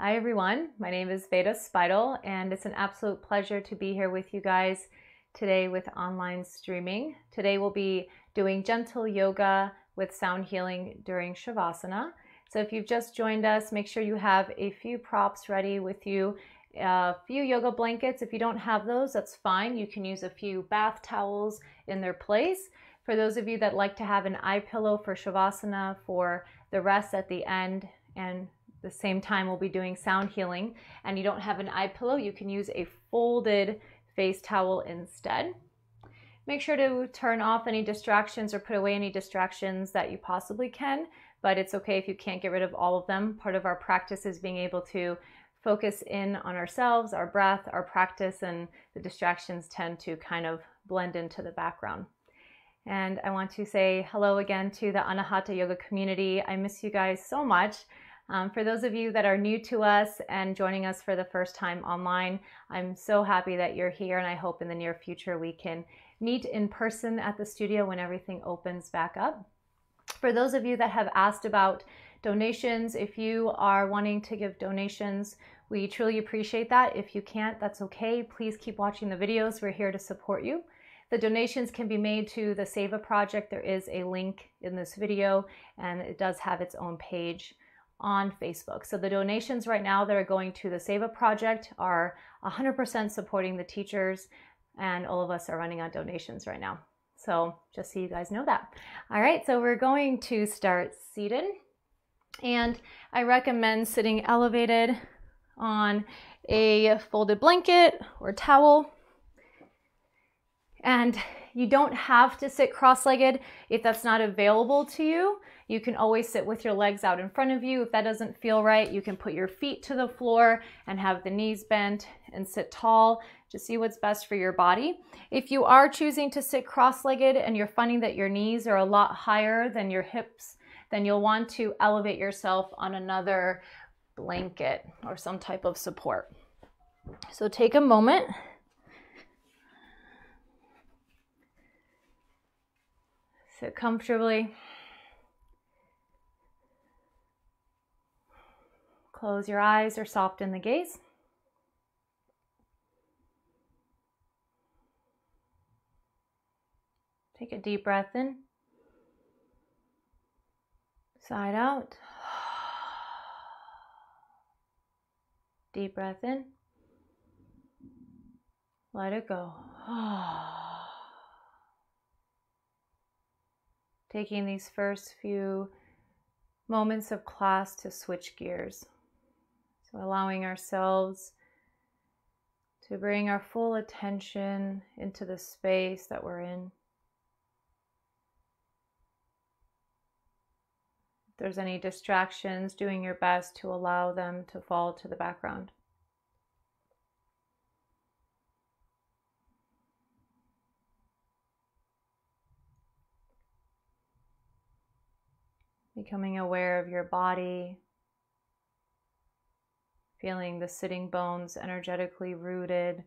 Hi everyone, my name is Veda Spidle and it's an absolute pleasure to be here with you guys today with online streaming. Today we'll be doing gentle yoga with sound healing during Shavasana. So if you've just joined us, make sure you have a few props ready with you, a few yoga blankets. If you don't have those, that's fine. You can use a few bath towels in their place. For those of you that like to have an eye pillow for Shavasana for the rest at the end, and the same time we'll be doing sound healing, and you don't have an eye pillow, you can use a folded face towel instead. Make sure to turn off any distractions or put away any distractions that you possibly can, but it's okay if you can't get rid of all of them. Part of our practice is being able to focus in on ourselves, our breath, our practice, and the distractions tend to kind of blend into the background. And I want to say hello again to the Anahata yoga community. I miss you guys so much. For those of you that are new to us and joining us for the first time online, I'm so happy that you're here, and I hope in the near future we can meet in person at the studio when everything opens back up. For those of you that have asked about donations, if you are wanting to give donations, we truly appreciate that. If you can't, that's okay. Please keep watching the videos. We're here to support you. The donations can be made to the Save a Project. There is a link in this video, and it does have its own page on Facebook. So the donations right now that are going to the Save a Project are 100% supporting the teachers, and all of us are running on donations right now. So just so you guys know that. All right, so we're going to start seated, and I recommend sitting elevated on a folded blanket or towel. And you don't have to sit cross-legged if that's not available to you. You can always sit with your legs out in front of you. If that doesn't feel right, you can put your feet to the floor and have the knees bent and sit tall. Just see what's best for your body. If you are choosing to sit cross-legged and you're finding that your knees are a lot higher than your hips, then you'll want to elevate yourself on another blanket or some type of support. So take a moment. Sit comfortably. Close your eyes or soften the gaze. Take a deep breath in. Side out. Deep breath in. Let it go. Taking these first few moments of class to switch gears. So allowing ourselves to bring our full attention into the space that we're in. If there's any distractions, doing your best to allow them to fall to the background. Becoming aware of your body, feeling the sitting bones energetically rooted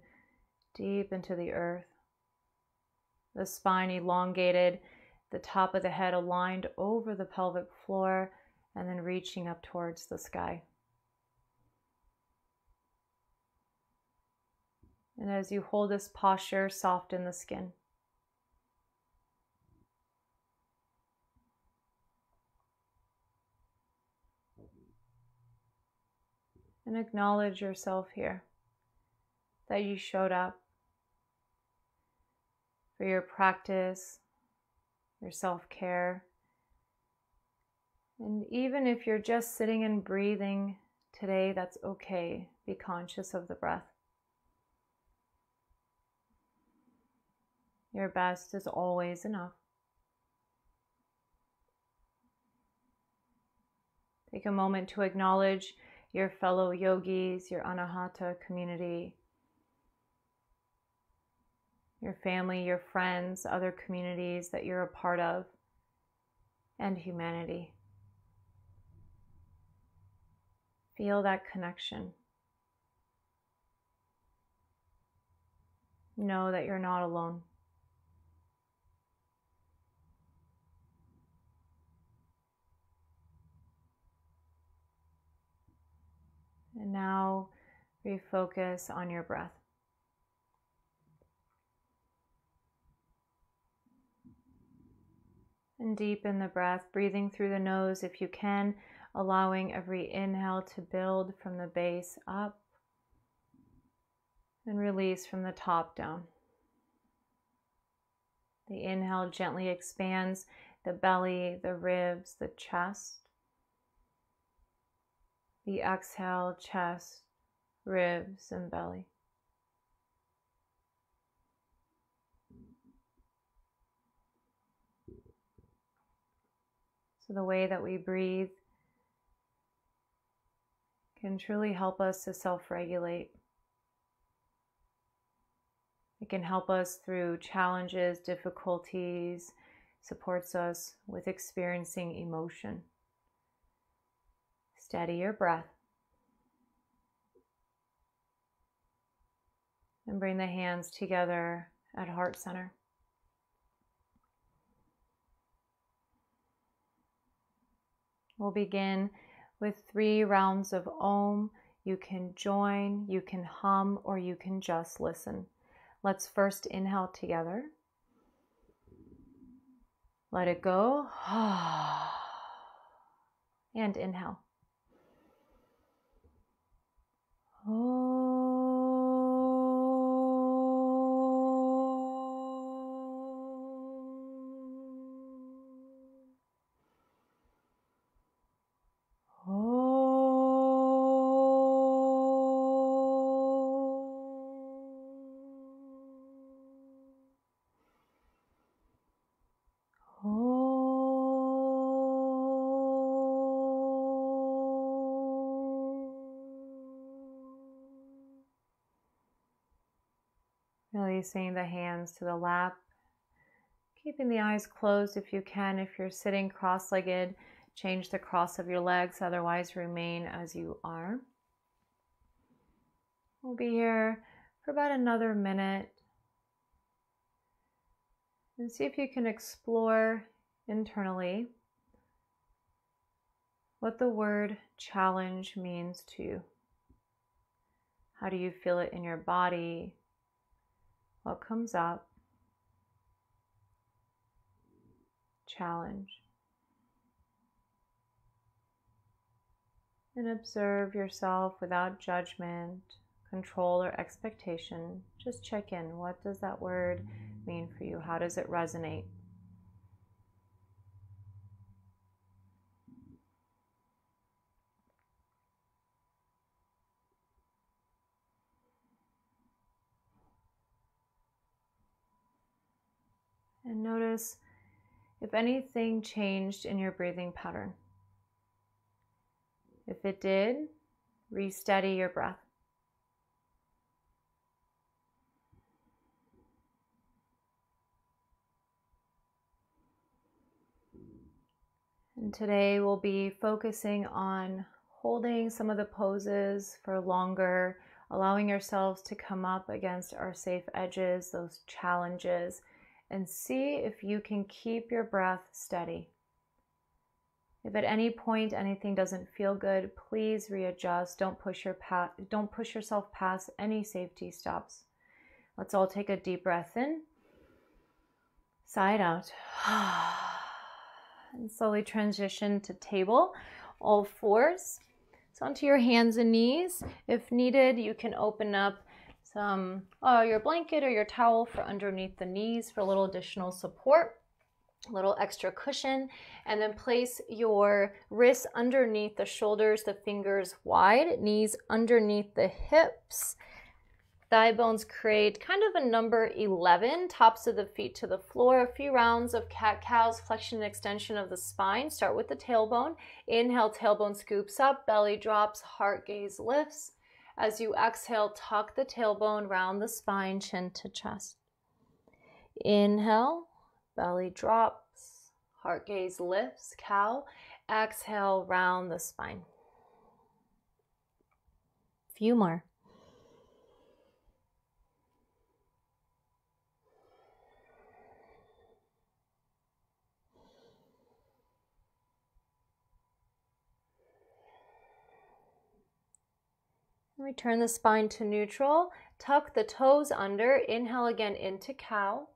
deep into the earth, the spine elongated, the top of the head aligned over the pelvic floor, and then reaching up towards the sky. And as you hold this posture, soften the skin. And acknowledge yourself here, that you showed up for your practice, your self-care. And even if you're just sitting and breathing today, that's okay. Be conscious of the breath. Your best is always enough. Take a moment to acknowledge your fellow yogis, your Anahata community, your family, your friends, other communities that you're a part of, and humanity. Feel that connection. Know that you're not alone. And now refocus on your breath. And deepen the breath, breathing through the nose if you can, allowing every inhale to build from the base up and release from the top down. The inhale gently expands the belly, the ribs, the chest. The exhale, chest, ribs, and belly. So the way that we breathe can truly help us to self-regulate. It can help us through challenges, difficulties, supports us with experiencing emotion. Steady your breath. And bring the hands together at heart center. We'll begin with 3 rounds of Om. You can join, you can hum, or you can just listen. Let's first inhale together. Let it go. And inhale. Releasing the hands to the lap, keeping the eyes closed if you can. If you're sitting cross-legged, change the cross of your legs, otherwise remain as you are. We'll be here for about another minute. And see if you can explore internally what the word challenge means to you. How do you feel it in your body? What comes up? Challenge. And observe yourself without judgment, control, or expectation. Just check in. What does that word mean for you? How does it resonate? And notice if anything changed in your breathing pattern. If it did, re-steady your breath. And today we'll be focusing on holding some of the poses for longer, allowing yourselves to come up against our safe edges, those challenges, and see if you can keep your breath steady. If at any point anything doesn't feel good, please readjust. Don't push yourself past any safety stops. Let's all take a deep breath in, sigh it out, and slowly transition to table, all fours. So onto your hands and knees. If needed, you can open up your blanket or your towel for underneath the knees for a little additional support, a little extra cushion, and then place your wrists underneath the shoulders, the fingers wide, knees underneath the hips. Thigh bones create kind of a number 11, tops of the feet to the floor. A few rounds of cat-cows, flexion and extension of the spine. Start with the tailbone. Inhale, tailbone scoops up, belly drops, heart gaze lifts. As you exhale, tuck the tailbone, round the spine, chin to chest. Inhale, belly drops, heart gaze lifts, cow. Exhale, round the spine. Few more. Return the spine to neutral. Tuck the toes under. Inhale again into cow.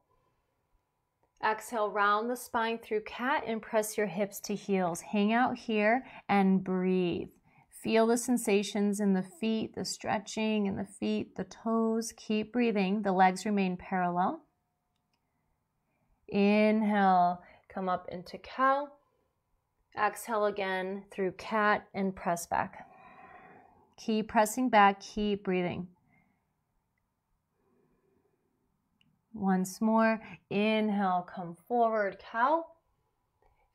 Exhale, round the spine through cat and press your hips to heels. Hang out here and breathe. Feel the sensations in the feet, the stretching in the feet, the toes. Keep breathing. The legs remain parallel. Inhale, come up into cow. Exhale again through cat and press back. Keep pressing back, keep breathing. Once more, inhale, come forward, cow.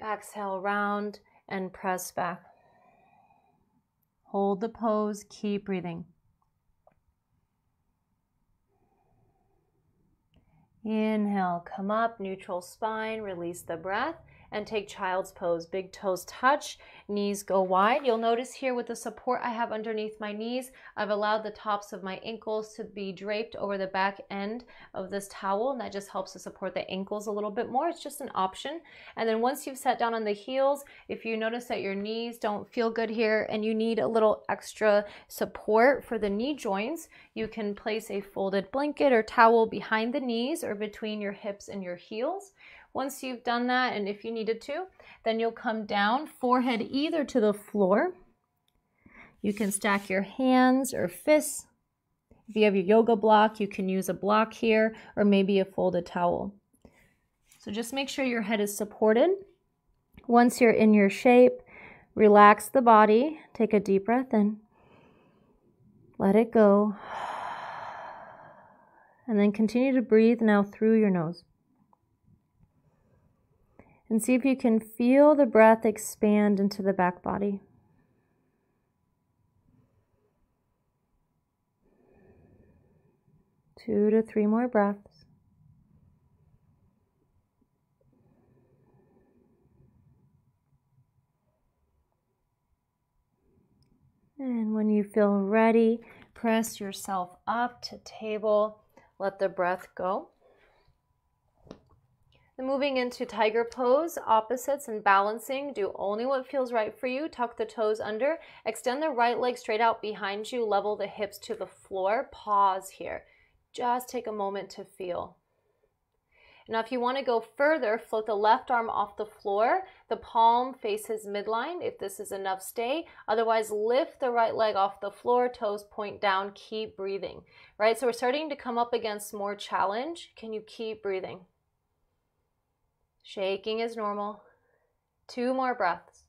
Exhale, round and press back. Hold the pose, keep breathing. Inhale, come up, neutral spine, release the breath, and take child's pose. Big toes touch, knees go wide. You'll notice here with the support I have underneath my knees, I've allowed the tops of my ankles to be draped over the back end of this towel, and that just helps to support the ankles a little bit more. It's just an option. And then once you've sat down on the heels, if you notice that your knees don't feel good here and you need a little extra support for the knee joints, you can place a folded blanket or towel behind the knees or between your hips and your heels. Once you've done that, and if you needed to, then you'll come down, forehead either to the floor. You can stack your hands or fists. If you have your yoga block, you can use a block here or maybe a folded towel. So just make sure your head is supported. Once you're in your shape, relax the body. Take a deep breath in. Let it go. And then continue to breathe now through your nose. And see if you can feel the breath expand into the back body. Two to three more breaths. And when you feel ready, press yourself up to table. Let the breath go. Then moving into tiger pose, opposites and balancing. Do only what feels right for you. Tuck the toes under. Extend the right leg straight out behind you. Level the hips to the floor. Pause here. Just take a moment to feel. Now if you want to go further, float the left arm off the floor. The palm faces midline. If this is enough, stay. Otherwise, lift the right leg off the floor. Toes point down. Keep breathing. Right, so we're starting to come up against more challenge. Can you keep breathing? Shaking is normal. 2 more breaths.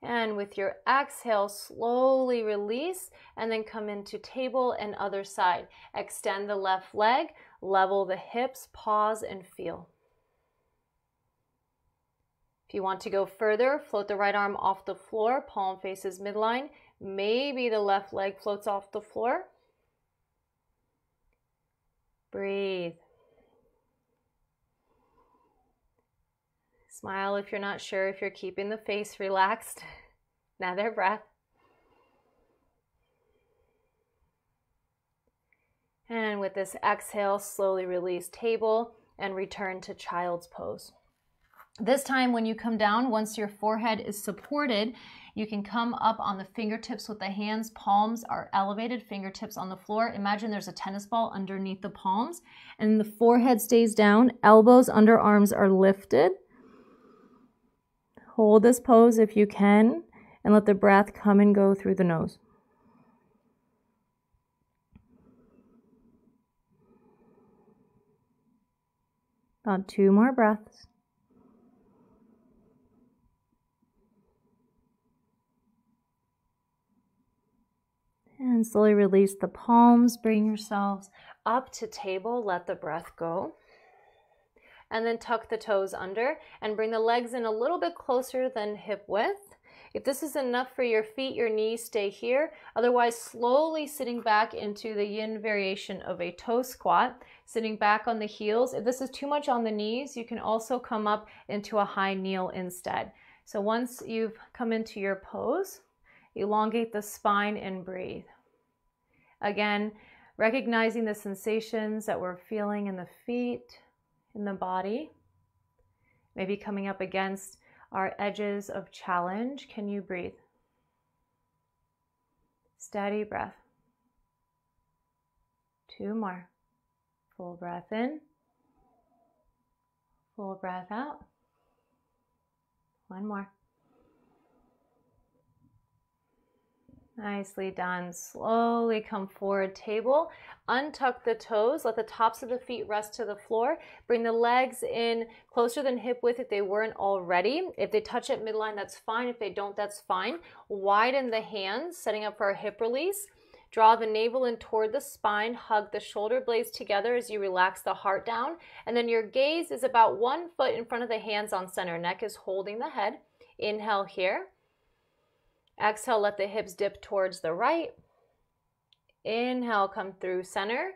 And with your exhale, slowly release and then come into table and other side. Extend the left leg, level the hips, pause and feel. If you want to go further, float the right arm off the floor, palm faces midline. Maybe the left leg floats off the floor. Breathe. Smile if you're not sure if you're keeping the face relaxed. Another breath. And with this exhale, slowly release table and return to child's pose. This time when you come down, once your forehead is supported, you can come up on the fingertips with the hands. Palms are elevated, fingertips on the floor. Imagine there's a tennis ball underneath the palms and the forehead stays down. Elbows, underarms are lifted. Hold this pose if you can and let the breath come and go through the nose. About 2 more breaths. And slowly release the palms, bring yourselves up to table, let the breath go. And then tuck the toes under and bring the legs in a little bit closer than hip width. If this is enough for your feet, your knees stay here. Otherwise, slowly sitting back into the yin variation of a toe squat, sitting back on the heels. If this is too much on the knees, you can also come up into a high kneel instead. So once you've come into your pose, elongate the spine and breathe. Again, recognizing the sensations that we're feeling in the feet, in the body. Maybe coming up against our edges of challenge. Can you breathe? Steady breath. 2 more. Full breath in. Full breath out. 1 more. Nicely done. Slowly come forward, table. Untuck the toes. Let the tops of the feet rest to the floor. Bring the legs in closer than hip width if they weren't already. If they touch at midline, that's fine. If they don't, that's fine. Widen the hands, setting up for a hip release. Draw the navel in toward the spine. Hug the shoulder blades together as you relax the heart down. And then your gaze is about 1 foot in front of the hands on center. Neck is holding the head. Inhale here. Exhale, let the hips dip towards the right. Inhale, come through center,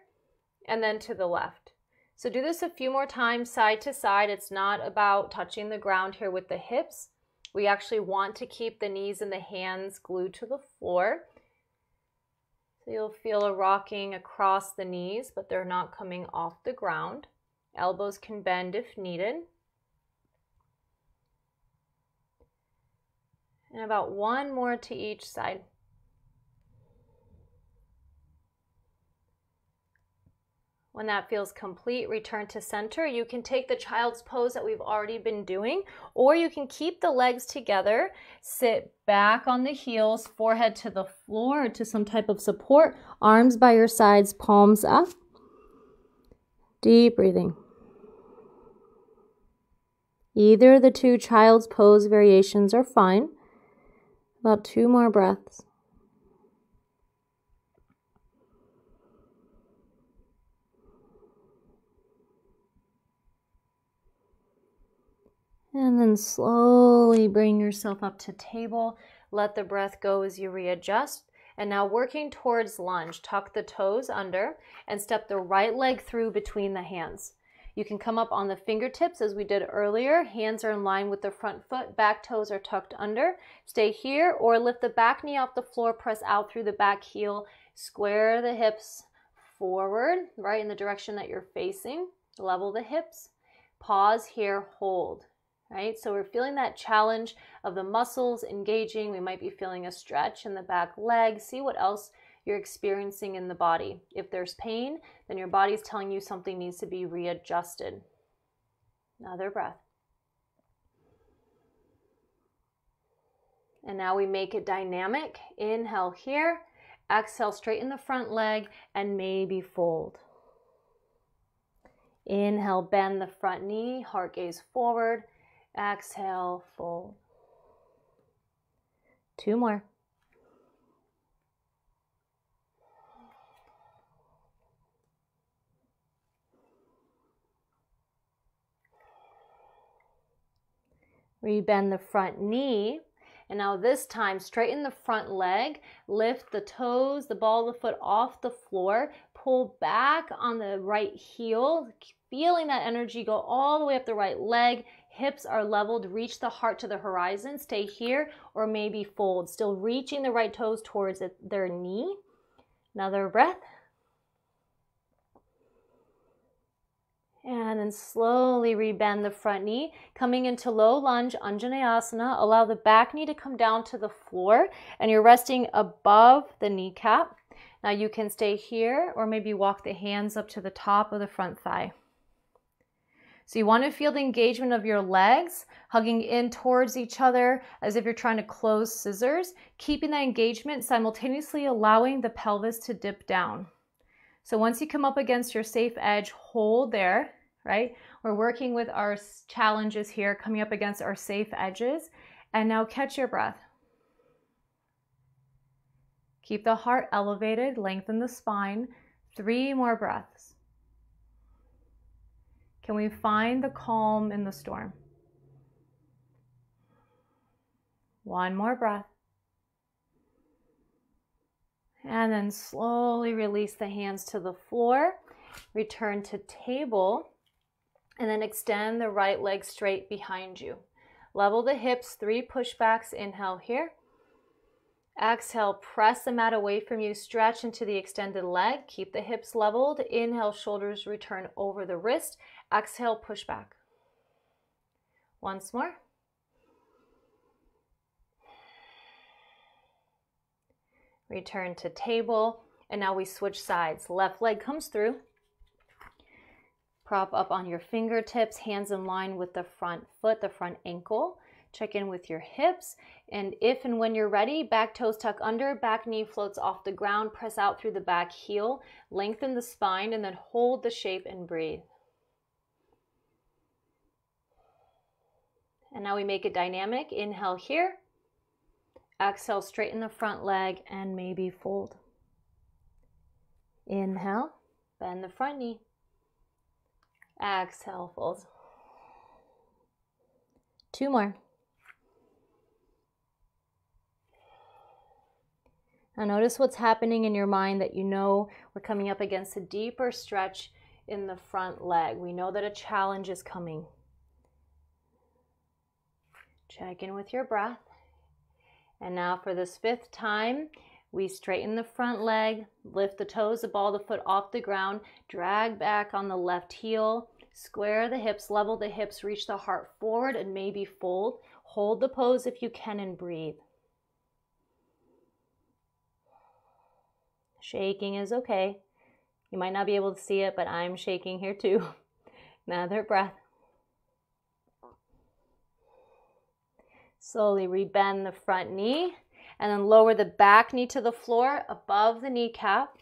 and then to the left. So do this a few more times, side to side. It's not about touching the ground here with the hips. We actually want to keep the knees and the hands glued to the floor. So you'll feel a rocking across the knees, but they're not coming off the ground. Elbows can bend if needed. And about 1 more to each side. When that feels complete, return to center. You can take the child's pose that we've already been doing, or you can keep the legs together, sit back on the heels, forehead to the floor, to some type of support, arms by your sides, palms up. Deep breathing. Either the 2 child's pose variations are fine. About 2 more breaths. And then slowly bring yourself up to table. Let the breath go as you readjust. And now working towards lunge, tuck the toes under and step the right leg through between the hands. You can come up on the fingertips as we did earlier. Hands are in line with the front foot. Back toes are tucked under. Stay here or lift the back knee off the floor. Press out through the back heel. Square the hips forward, right in the direction that you're facing. Level the hips. Pause here, hold. Right? So we're feeling that challenge of the muscles engaging. We might be feeling a stretch in the back leg. See what else you're experiencing in the body. If there's pain, then your body's telling you something needs to be readjusted. Another breath. And now we make it dynamic. Inhale here. Exhale, straighten the front leg and maybe fold. Inhale, bend the front knee, heart gaze forward. Exhale, fold. 2 more. Rebend the front knee. And now this time, straighten the front leg, lift the toes, the ball of the foot off the floor, pull back on the right heel, feeling that energy go all the way up the right leg. Hips are leveled, reach the heart to the horizon, stay here, or maybe fold, still reaching the right toes towards their knee. Another breath. And then slowly rebend the front knee, coming into low lunge, Anjaneyasana. Allow the back knee to come down to the floor, and you're resting above the kneecap. Now you can stay here, or maybe walk the hands up to the top of the front thigh. So you want to feel the engagement of your legs, hugging in towards each other as if you're trying to close scissors, keeping that engagement, simultaneously allowing the pelvis to dip down. So once you come up against your safe edge, hold there, right? We're working with our challenges here, coming up against our safe edges. And now catch your breath. Keep the heart elevated, lengthen the spine. 3 more breaths. Can we find the calm in the storm? 1 more breath. And then slowly release the hands to the floor. Return to table. And then extend the right leg straight behind you. Level the hips, 3 pushbacks. Inhale here. Exhale, press the mat away from you. Stretch into the extended leg. Keep the hips leveled. Inhale, shoulders return over the wrist. Exhale, push back. Once more. Return to table. And now we switch sides. Left leg comes through. Prop up on your fingertips, hands in line with the front foot, the front ankle. Check in with your hips. And if and when you're ready, back toes tuck under, back knee floats off the ground, press out through the back heel, lengthen the spine, and then hold the shape and breathe. And now we make it dynamic. Inhale here. Exhale, straighten the front leg and maybe fold. Inhale, bend the front knee. Exhale, fold. 2 more. Now notice what's happening in your mind that you know we're coming up against a deeper stretch in the front leg. We know that a challenge is coming. Check in with your breath. And now for this 5th time, we straighten the front leg, lift the toes, the ball of the foot off the ground, drag back on the left heel, square the hips, level the hips, reach the heart forward and maybe fold. Hold the pose if you can and breathe. Shaking is okay. You might not be able to see it, but I'm shaking here too. Another breath. Slowly rebend the front knee and then lower the back knee to the floor above the kneecap.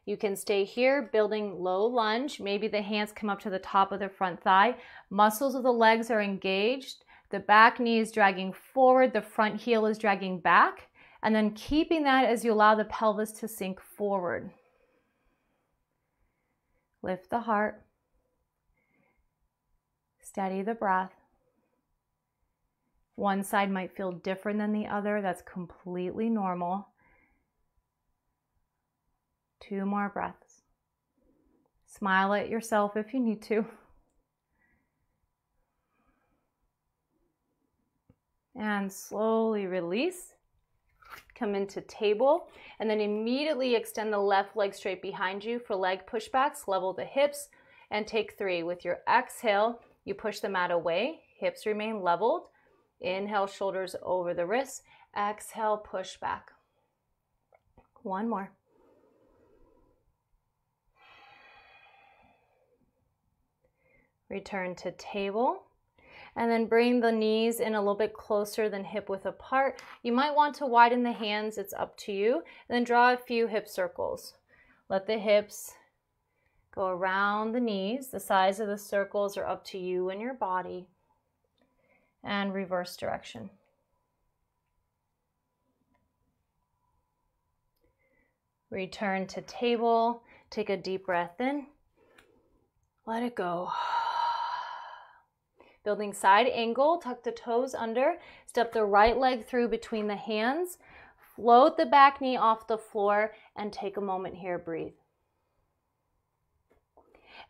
You can stay here, building low lunge. Maybe the hands come up to the top of the front thigh. Muscles of the legs are engaged. The back knee is dragging forward. The front heel is dragging back. And then keeping that as you allow the pelvis to sink forward. Lift the heart. Steady the breath. One side might feel different than the other. That's completely normal. 2 more breaths. Smile at yourself if you need to. And slowly release. Come into table. And then immediately extend the left leg straight behind you for leg pushbacks. Level the hips and take 3. With your exhale, you push the mat away. Hips remain leveled. Inhale, shoulders over the wrists. Exhale, push back. 1 more. Return to table. And then bring the knees in a little bit closer than hip width apart. You might want to widen the hands. It's up to you. Then draw a few hip circles. Let the hips go around the knees. The size of the circles are up to you and your body. And reverse direction. Return to table. Take a deep breath in. Let it go. Building side angle, tuck the toes under. Step the right leg through between the hands. Float the back knee off the floor and take a moment here. Breathe.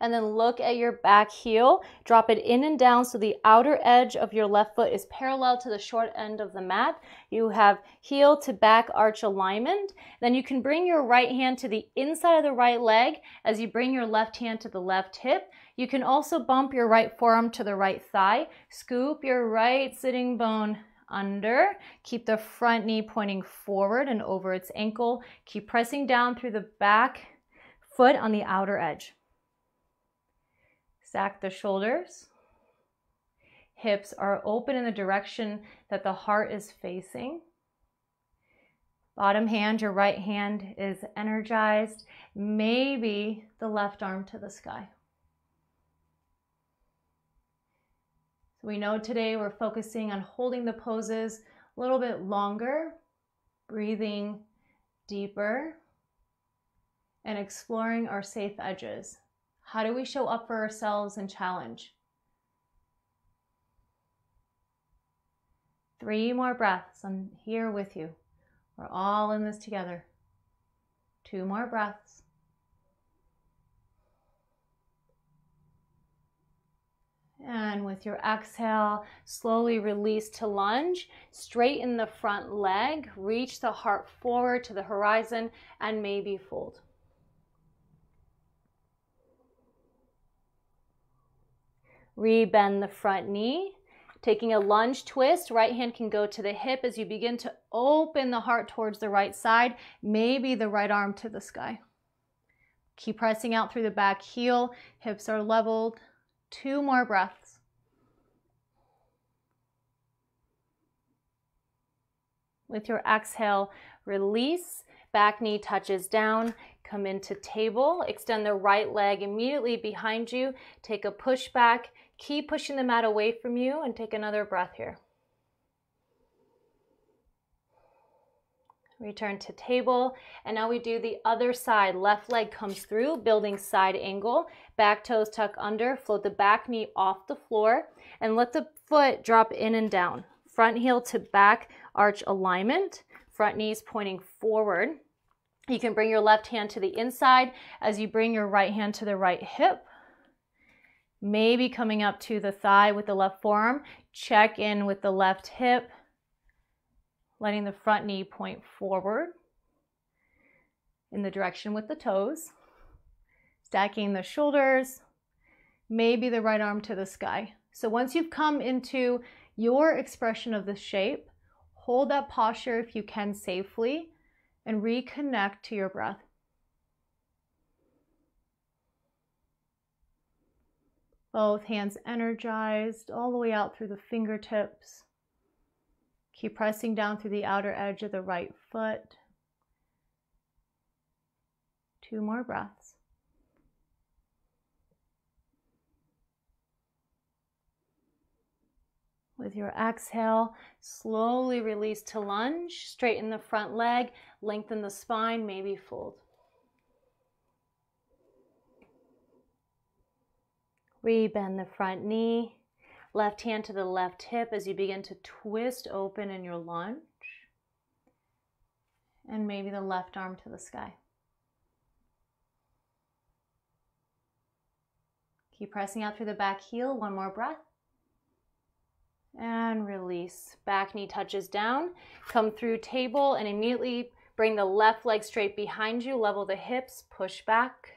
And then look at your back heel. Drop it in and down so the outer edge of your left foot is parallel to the short end of the mat. You have heel to back arch alignment. Then you can bring your right hand to the inside of the right leg as you bring your left hand to the left hip. You can also bump your right forearm to the right thigh. Scoop your right sitting bone under. Keep the front knee pointing forward and over its ankle. Keep pressing down through the back foot on the outer edge. Stack the shoulders. Hips are open in the direction that the heart is facing. Bottom hand, your right hand is energized. Maybe the left arm to the sky. So we know today we're focusing on holding the poses a little bit longer, breathing deeper, and exploring our safe edges. How do we show up for ourselves and challenge? 3 more breaths. I'm here with you. We're all in this together. 2 more breaths. And with your exhale, slowly release to lunge. Straighten the front leg. Reach the heart forward to the horizon and maybe fold. Rebend the front knee. Taking a lunge twist, right hand can go to the hip as you begin to open the heart towards the right side, maybe the right arm to the sky. Keep pressing out through the back heel, hips are leveled. 2 more breaths. With your exhale, release, back knee touches down, come into table, extend the right leg immediately behind you, take a push back, keep pushing the mat away from you, and take another breath here. Return to table, and now we do the other side. Left leg comes through, building side angle, back toes tuck under, float the back knee off the floor, and let the foot drop in and down. Front heel to back arch alignment, front knees pointing forward. You can bring your left hand to the inside as you bring your right hand to the right hip. Maybe coming up to the thigh with the left forearm. Check in with the left hip, letting the front knee point forward in the direction with the toes. Stacking the shoulders, maybe the right arm to the sky. So once you've come into your expression of the shape, hold that posture if you can safely and reconnect to your breath. Both hands energized all the way out through the fingertips. Keep pressing down through the outer edge of the right foot. 2 more breaths. With your exhale, slowly release to lunge, straighten the front leg, lengthen the spine, maybe fold. Rebend the front knee, left hand to the left hip as you begin to twist open in your lunge, and maybe the left arm to the sky. Keep pressing out through the back heel, 1 more breath. And release. Back knee touches down. Come through table and immediately bring the left leg straight behind you. Level the hips. Push back.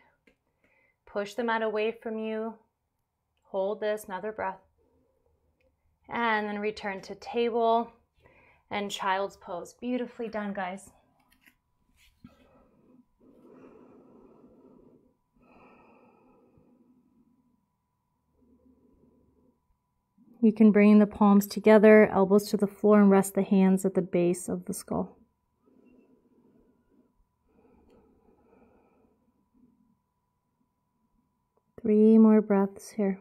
Push the mat away from you. Hold this. Another breath. And then return to table and child's pose. Beautifully done, guys. You can bring the palms together, elbows to the floor, and rest the hands at the base of the skull. Three more breaths here.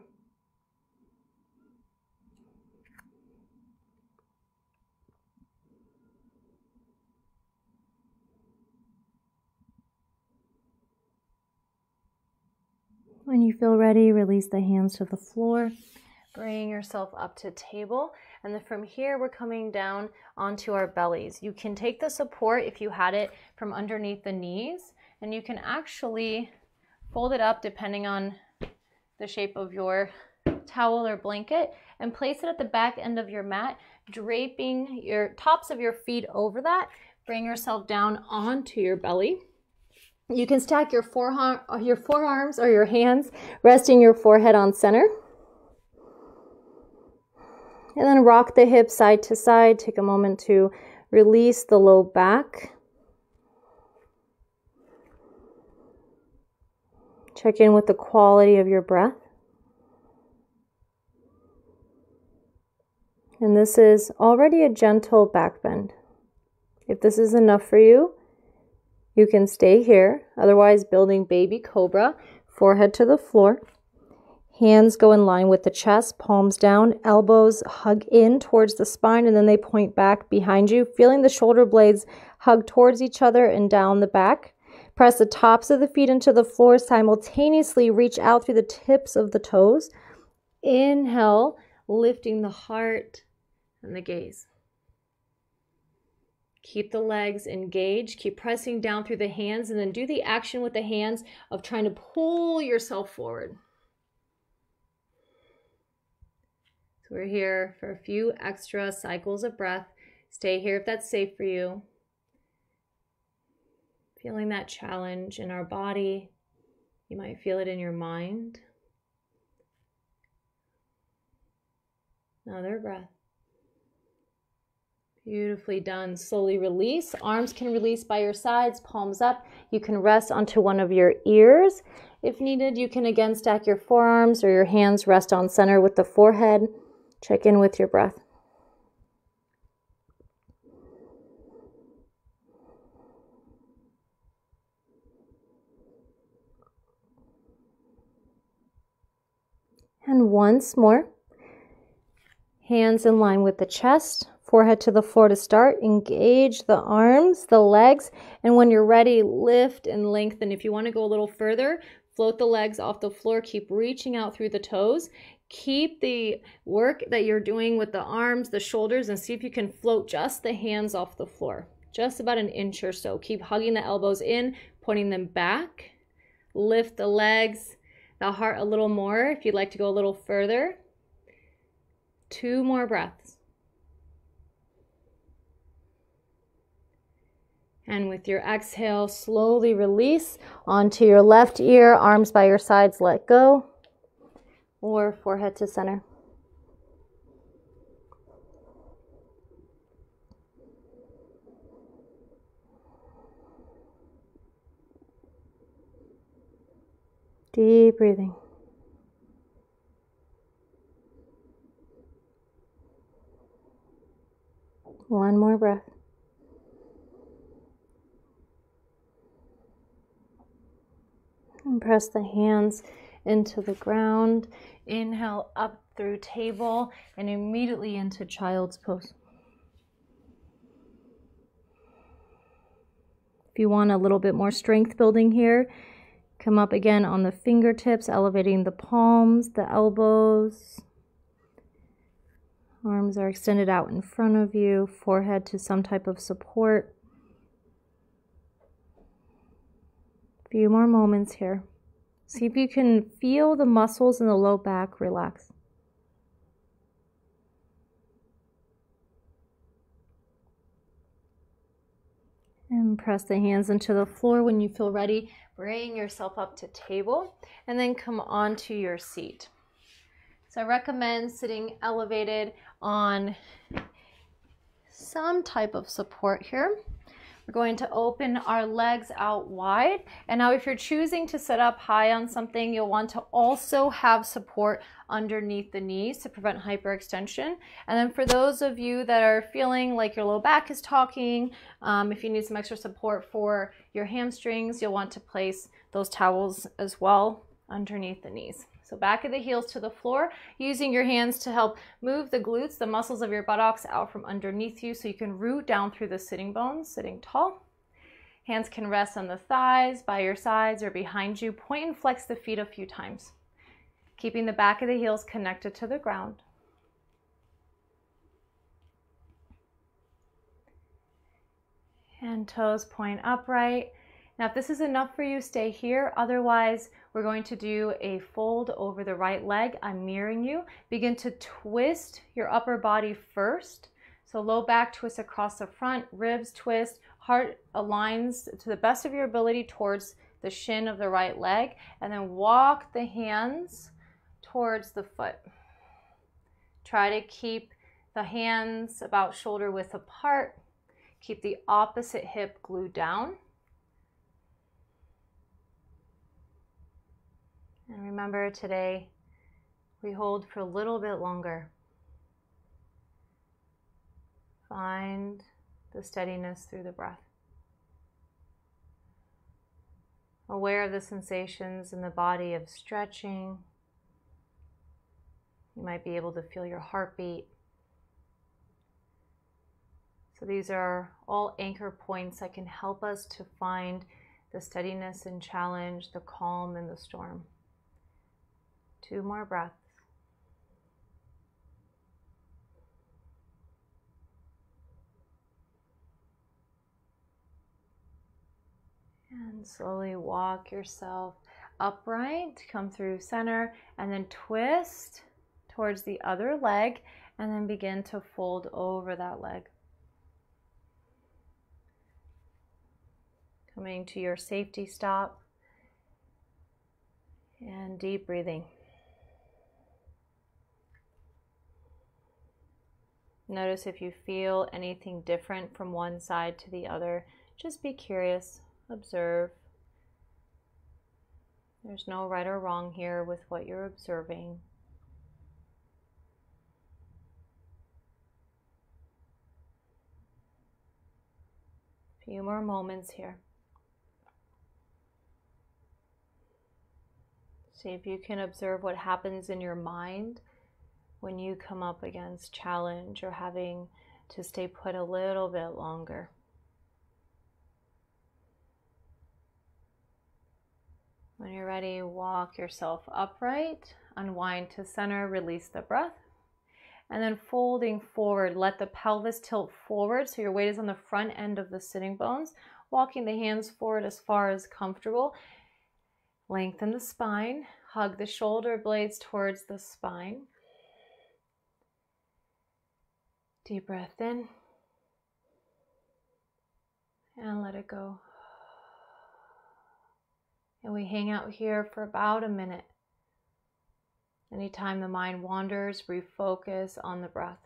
When you feel ready, release the hands to the floor. Bring yourself up to table, and then from here we're coming down onto our bellies. You can take the support if you had it from underneath the knees, and you can actually fold it up depending on the shape of your towel or blanket and place it at the back end of your mat, draping your tops of your feet over that. Bring yourself down onto your belly. You can stack your forearms or your hands, resting your forehead on center. And then rock the hips side to side. Take a moment to release the low back. Check in with the quality of your breath. And this is already a gentle back bend. If this is enough for you, you can stay here. Otherwise, building baby cobra, forehead to the floor. Hands go in line with the chest, palms down, elbows hug in towards the spine, and then they point back behind you, feeling the shoulder blades hug towards each other and down the back. Press the tops of the feet into the floor, simultaneously reach out through the tips of the toes. Inhale, lifting the heart and the gaze. Keep the legs engaged, keep pressing down through the hands, and then do the action with the hands of trying to pull yourself forward. We're here for a few extra cycles of breath. Stay here if that's safe for you. Feeling that challenge in our body. You might feel it in your mind. Another breath. Beautifully done. Slowly release. Arms can release by your sides, palms up. You can rest onto one of your ears. If needed, you can again stack your forearms or your hands rest on center with the forehead. Check in with your breath. And once more, hands in line with the chest, forehead to the floor to start. Engage the arms, the legs, and when you're ready, lift and lengthen. If you want to go a little further, float the legs off the floor. Keep reaching out through the toes. Keep the work that you're doing with the arms, the shoulders, and see if you can float just the hands off the floor. Just about an inch or so. Keep hugging the elbows in, pointing them back. Lift the legs, the heart a little more if you'd like to go a little further. 2 more breaths. And with your exhale, slowly release onto your left ear, arms by your sides, let go, or forehead to center. Deep breathing. One more breath. And press the hands into the ground. Inhale up through table and immediately into child's pose. If you want a little bit more strength building here, come up again on the fingertips, elevating the palms, the elbows. Arms are extended out in front of you, forehead to some type of support. A few more moments here. See if you can feel the muscles in the low back relax. And press the hands into the floor when you feel ready. Bring yourself up to table and then come onto your seat. So I recommend sitting elevated on some type of support here. We're going to open our legs out wide. And now if you're choosing to sit up high on something, you'll want to also have support underneath the knees to prevent hyperextension. And then for those of you that are feeling like your low back is talking, if you need some extra support for your hamstrings, you'll want to place those towels as well underneath the knees. So back of the heels to the floor, using your hands to help move the glutes, the muscles of your buttocks out from underneath you so you can root down through the sitting bones, sitting tall. Hands can rest on the thighs, by your sides, or behind you. Point and flex the feet a few times, keeping the back of the heels connected to the ground. And toes point upright. Now, if this is enough for you, stay here. Otherwise, we're going to do a fold over the right leg. I'm mirroring you. Begin to twist your upper body first. So low back twist across the front, ribs twist, heart aligns to the best of your ability towards the shin of the right leg, and then walk the hands towards the foot. Try to keep the hands about shoulder width apart. Keep the opposite hip glued down. And remember, today we hold for a little bit longer. Find the steadiness through the breath. Aware of the sensations in the body of stretching. You might be able to feel your heartbeat. So these are all anchor points that can help us to find the steadiness and challenge, the calm in the storm. 2 more breaths. And slowly walk yourself upright, come through center, and then twist towards the other leg, and then begin to fold over that leg. Coming to your safety stop, and deep breathing. Notice if you feel anything different from one side to the other. Just be curious, observe. There's no right or wrong here with what you're observing. A few more moments here. See if you can observe what happens in your mind when you come up against challenge or having to stay put a little bit longer. When you're ready, walk yourself upright, unwind to center, release the breath. And then folding forward, let the pelvis tilt forward so your weight is on the front end of the sitting bones. Walking the hands forward as far as comfortable. Lengthen the spine, hug the shoulder blades towards the spine. Deep breath in. And let it go. And we hang out here for about a minute. Anytime the mind wanders, refocus on the breath.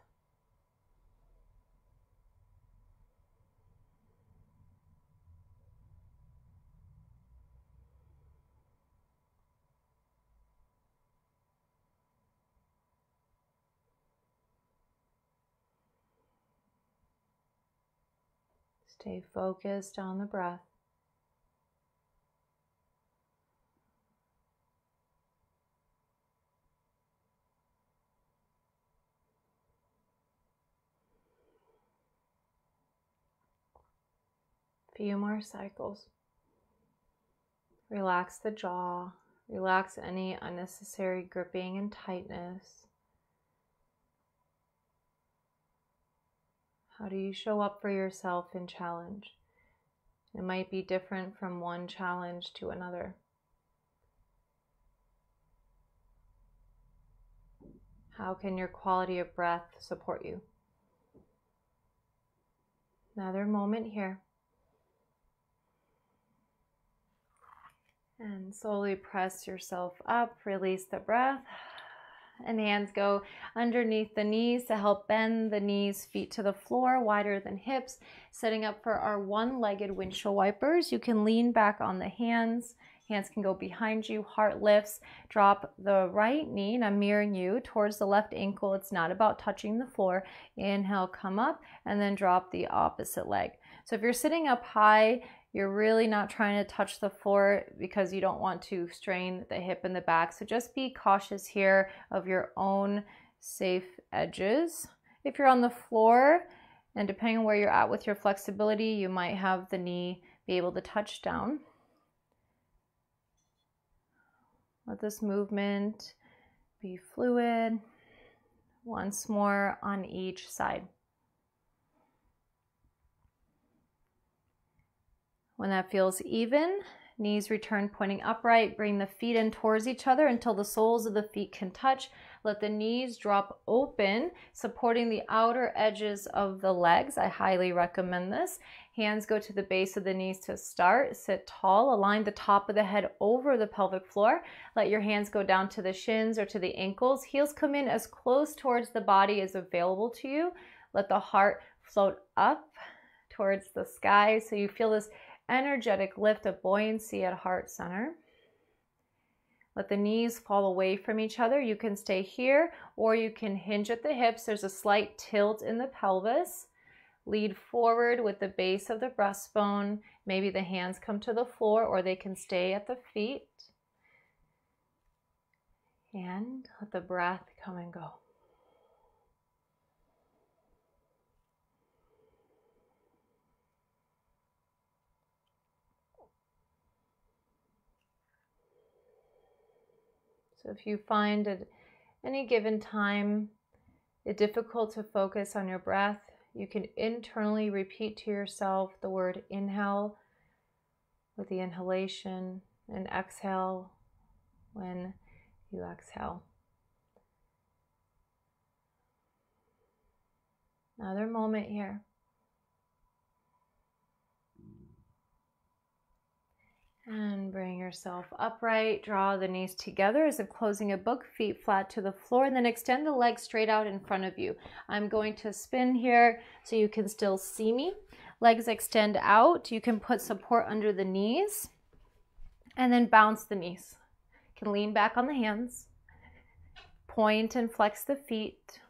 Stay focused on the breath. Few more cycles. Relax the jaw. Relax any unnecessary gripping and tightness. How do you show up for yourself in challenge? It might be different from one challenge to another. How can your quality of breath support you? Another moment here. And slowly press yourself up, release the breath. And hands go underneath the knees to help bend the knees, feet to the floor, wider than hips. Setting up for our one-legged windshield wipers. You can lean back on the hands. Hands can go behind you, heart lifts. Drop the right knee, and I'm mirroring you, towards the left ankle. It's not about touching the floor. Inhale, come up, and then drop the opposite leg. So if you're sitting up high, you're really not trying to touch the floor because you don't want to strain the hip and the back. So just be cautious here of your own safe edges. If you're on the floor, and depending on where you're at with your flexibility, you might have the knee be able to touch down. Let this movement be fluid. Once more on each side. When that feels even, knees return pointing upright. Bring the feet in towards each other until the soles of the feet can touch. Let the knees drop open, supporting the outer edges of the legs. I highly recommend this. Hands go to the base of the knees to start. Sit tall. Align the top of the head over the pelvic floor. Let your hands go down to the shins or to the ankles. Heels come in as close towards the body as available to you. Let the heart float up towards the sky so you feel this energetic lift of buoyancy at heart center. Let the knees fall away from each other. You can stay here or you can hinge at the hips. There's a slight tilt in the pelvis. Lead forward with the base of the breastbone. Maybe the hands come to the floor or they can stay at the feet. And let the breath come and go. So if you find at any given time it difficult to focus on your breath, you can internally repeat to yourself the word inhale with the inhalation and exhale when you exhale. Another moment here. And bring yourself upright. Draw the knees together as if closing a book, feet flat to the floor, and then extend the legs straight out in front of you. I'm going to spin here so you can still see me. Legs extend out. You can put support under the knees and then bounce the knees. You can lean back on the hands. Point and flex the feet.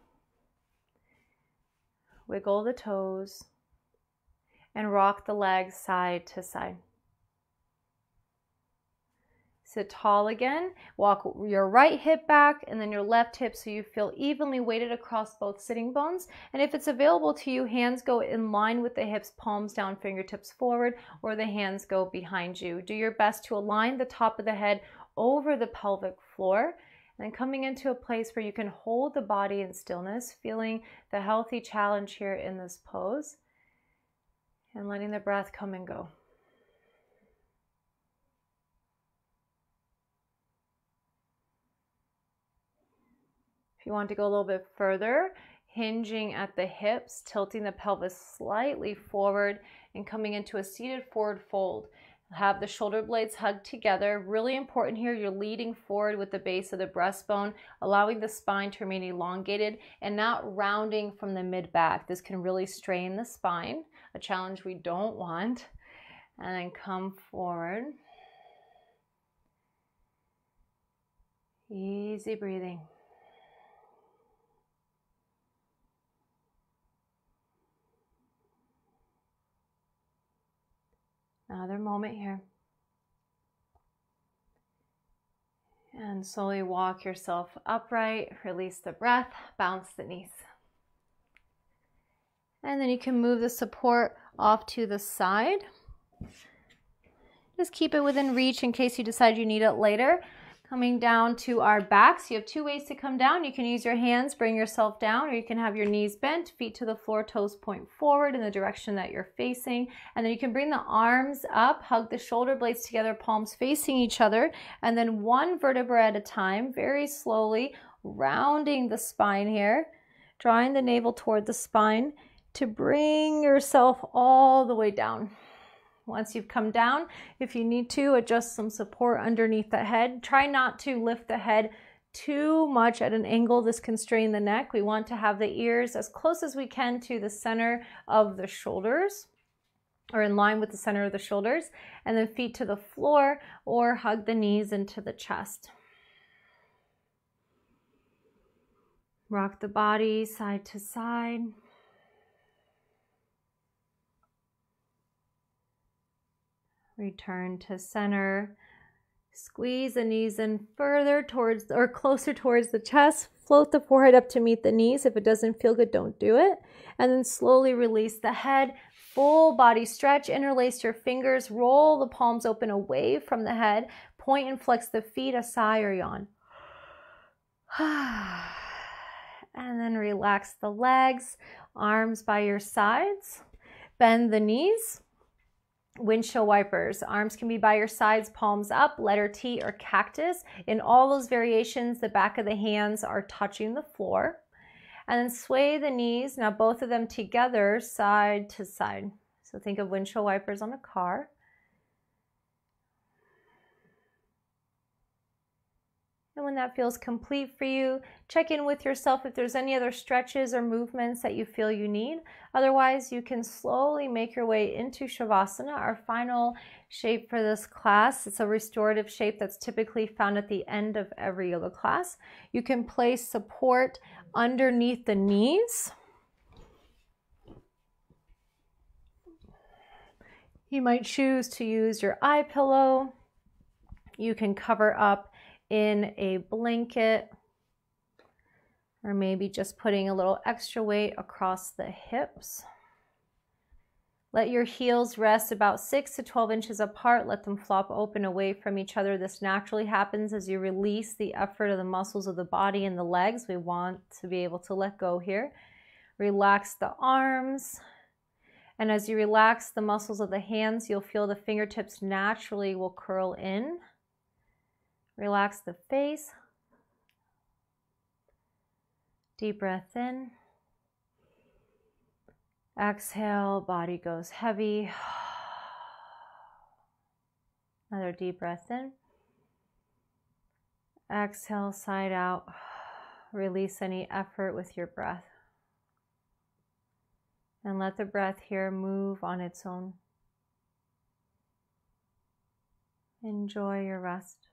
Wiggle the toes and rock the legs side to side. Sit tall again. Walk your right hip back and then your left hip so you feel evenly weighted across both sitting bones. And if it's available to you, hands go in line with the hips, palms down, fingertips forward, or the hands go behind you. Do your best to align the top of the head over the pelvic floor. And then coming into a place where you can hold the body in stillness, feeling the healthy challenge here in this pose, and letting the breath come and go. If you want to go a little bit further, hinging at the hips, tilting the pelvis slightly forward, and coming into a seated forward fold. Have the shoulder blades hugged together. Really important here, you're leading forward with the base of the breastbone, allowing the spine to remain elongated and not rounding from the mid-back. This can really strain the spine, a challenge we don't want. And then come forward. Easy breathing. Another moment here. And slowly walk yourself upright, release the breath, bounce the knees. And then you can move the support off to the side. Just keep it within reach in case you decide you need it later. Coming down to our backs, you have two ways to come down. You can use your hands, bring yourself down, or you can have your knees bent, feet to the floor, toes point forward in the direction that you're facing. And then you can bring the arms up, hug the shoulder blades together, palms facing each other, and then one vertebra at a time, very slowly rounding the spine here, drawing the navel toward the spine to bring yourself all the way down. Once you've come down, if you need to, adjust some support underneath the head. Try not to lift the head too much at an angle. This can strain the neck. We want to have the ears as close as we can to the center of the shoulders, or in line with the center of the shoulders, and then feet to the floor or hug the knees into the chest. Rock the body side to side. Return to center. Squeeze the knees in further towards or closer towards the chest. Float the forehead up to meet the knees. If it doesn't feel good, don't do it. And then slowly release the head. Full body stretch. Interlace your fingers. Roll the palms open away from the head. Point and flex the feet, a sigh or yawn. And then relax the legs. Arms by your sides. Bend the knees. Windshield wipers. Arms can be by your sides, palms up, letter T or cactus. In all those variations, the back of the hands are touching the floor. And then sway the knees, now both of them together, side to side. So think of windshield wipers on a car. And when that feels complete for you, check in with yourself if there's any other stretches or movements that you feel you need. Otherwise, you can slowly make your way into Shavasana, our final shape for this class. It's a restorative shape that's typically found at the end of every yoga class. You can place support underneath the knees. You might choose to use your eye pillow. You can cover up in a blanket, or maybe just putting a little extra weight across the hips. Let your heels rest about 6 to 12 inches apart. Let them flop open away from each other. This naturally happens as you release the effort of the muscles of the body and the legs. We want to be able to let go here. Relax the arms. And as you relax the muscles of the hands, you'll feel the fingertips naturally will curl in. Relax the face. Deep breath in. Exhale, body goes heavy. Another deep breath in. Exhale, side out. Release any effort with your breath. And let the breath here move on its own. Enjoy your rest.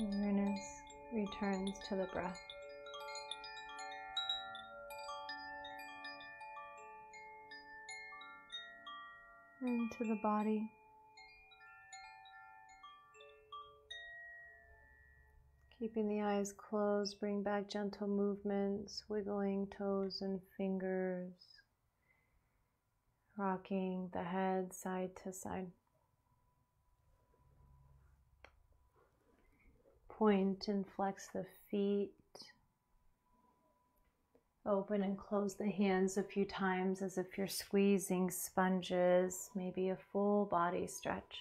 Awareness returns to the breath. And to the body. Keeping the eyes closed, bring back gentle movements, wiggling toes and fingers, rocking the head side to side. Point and flex the feet. Open and close the hands a few times as if you're squeezing sponges, maybe a full body stretch.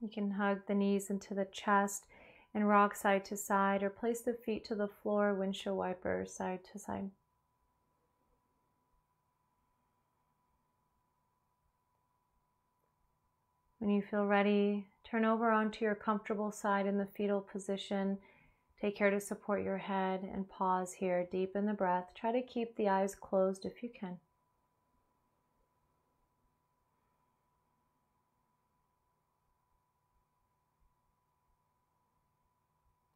You can hug the knees into the chest and rock side to side, or place the feet to the floor, windshield wiper side to side. When you feel ready, turn over onto your comfortable side in the fetal position. Take care to support your head and pause here. Deepen the breath. Try to keep the eyes closed if you can.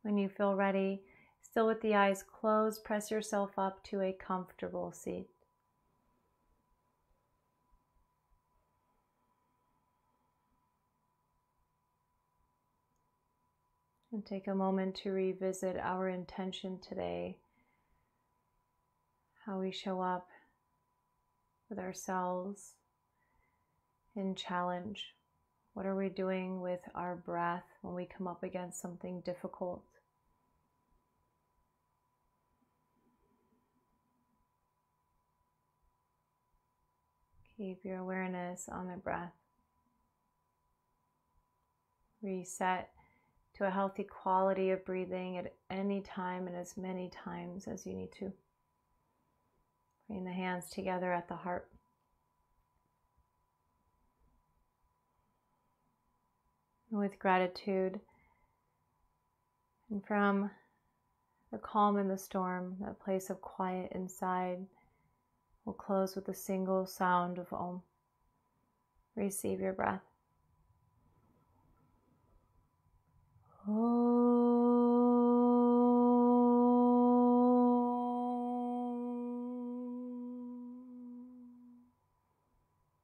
When you feel ready, still with the eyes closed, press yourself up to a comfortable seat. And take a moment to revisit our intention today, how we show up with ourselves in challenge. What are we doing with our breath when we come up against something difficult? Keep your awareness on the breath. Reset to a healthy quality of breathing at any time and as many times as you need to. Bring the hands together at the heart. And with gratitude and from the calm in the storm, that place of quiet inside, we'll close with a single sound of Om. Receive your breath.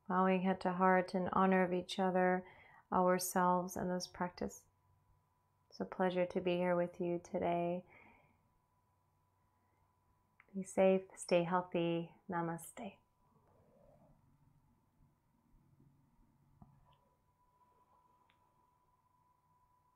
Bowing head to heart in honor of each other, ourselves, and this practice. It's a pleasure to be here with you today. Be safe, stay healthy. Namaste.